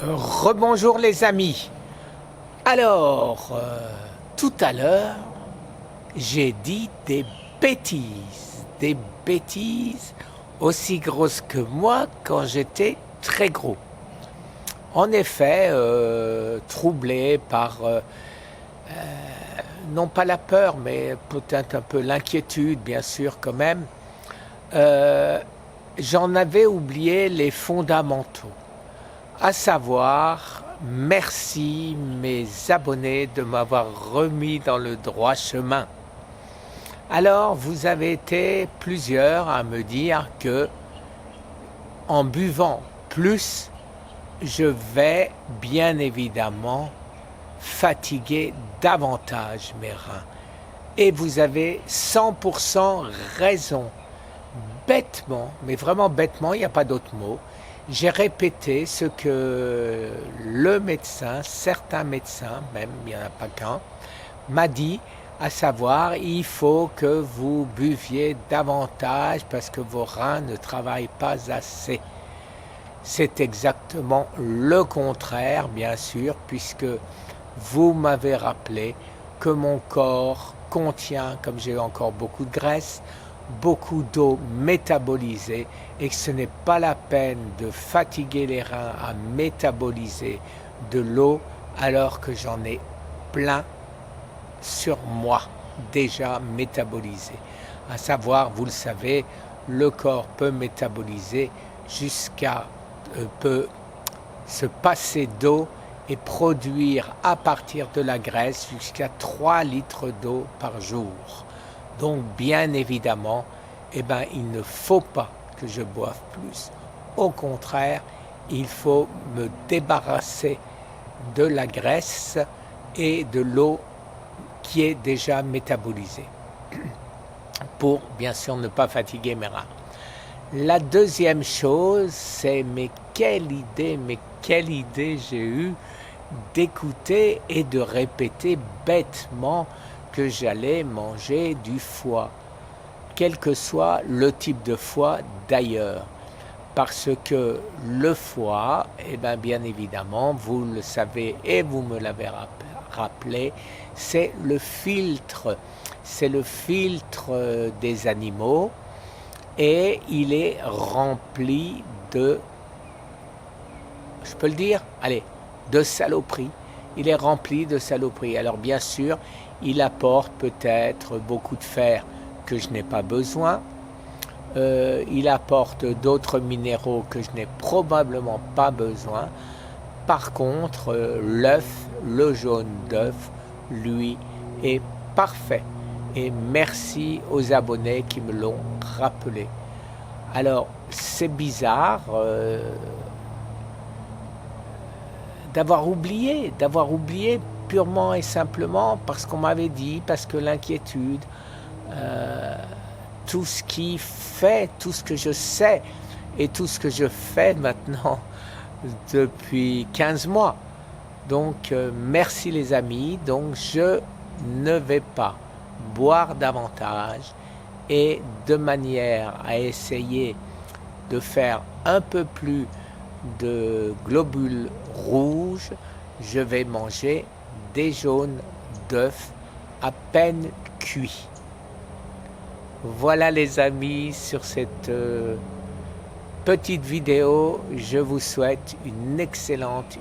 Rebonjour les amis. Alors, tout à l'heure, j'ai dit des bêtises aussi grosses que moi quand j'étais très gros. En effet, troublé par, non pas la peur, mais peut-être un peu l'inquiétude, bien sûr quand même, euh, j'en avais oublié les fondamentaux. À savoir, merci mes abonnés de m'avoir remis dans le droit chemin. Alors, vous avez été plusieurs à me dire que en buvant plus, je vais bien évidemment fatiguer davantage mes reins. Et vous avez 100% raison. Bêtement, mais vraiment bêtement, il n'y a pas d'autre mot, j'ai répété ce que le médecin, certains médecins, même il n'y en a pas qu'un, m'a dit, à savoir, il faut que vous buviez davantage parce que vos reins ne travaillent pas assez. C'est exactement le contraire, bien sûr, puisque vous m'avez rappelé que mon corps contient, comme j'ai encore beaucoup de graisse, beaucoup d'eau métabolisée et que ce n'est pas la peine de fatiguer les reins à métaboliser de l'eau alors que j'en ai plein sur moi déjà métabolisé. À savoir, vous le savez, le corps peut métaboliser jusqu'à peut se passer d'eau et produire à partir de la graisse jusqu'à 3 litres d'eau par jour. Donc bien évidemment, il ne faut pas que je boive plus. Au contraire, il faut me débarrasser de la graisse et de l'eau qui est déjà métabolisée pour bien sûr ne pas fatiguer mes reins. La deuxième chose, c'est mais quelle idée j'ai eue d'écouter et de répéter bêtement que j'allais manger du foie, quel que soit le type de foie d'ailleurs. Parce que le foie, bien évidemment, vous le savez et vous me l'avez rappelé, c'est le filtre des animaux et il est rempli de, je peux le dire, allez, de saloperies. Il est rempli de saloperies. Alors bien sûr, il apporte peut-être beaucoup de fer que je n'ai pas besoin. Il apporte d'autres minéraux que je n'ai probablement pas besoin. Par contre, l'œuf, le jaune d'œuf, lui, est parfait. Et merci aux abonnés qui me l'ont rappelé. Alors, c'est bizarre d'avoir oublié purement et simplement parce qu'on m'avait dit, parce que l'inquiétude, tout ce qui fait, tout ce que je sais et tout ce que je fais maintenant depuis 15 mois. Donc, merci les amis. Donc, je ne vais pas boire davantage et de manière à essayer de faire un peu plus de globules rouges, je vais manger des jaunes d'œufs à peine cuits. Voilà les amis, sur cette petite vidéo, je vous souhaite une excellente,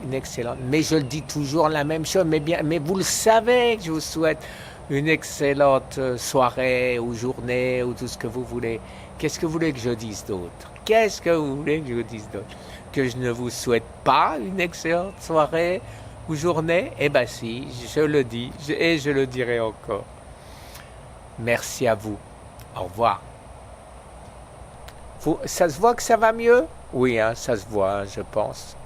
mais je le dis toujours la même chose, mais vous le savez que je vous souhaite une excellente soirée ou journée ou tout ce que vous voulez. Qu'est-ce que vous voulez que je dise d'autre? Qu'est-ce que vous voulez que je vous dise d'autre? Que je ne vous souhaite pas une excellente soirée ou journée? Eh bien si, je le dis et je le dirai encore. Merci à vous. Au revoir. Ça se voit que ça va mieux? Oui, hein, ça se voit, je pense.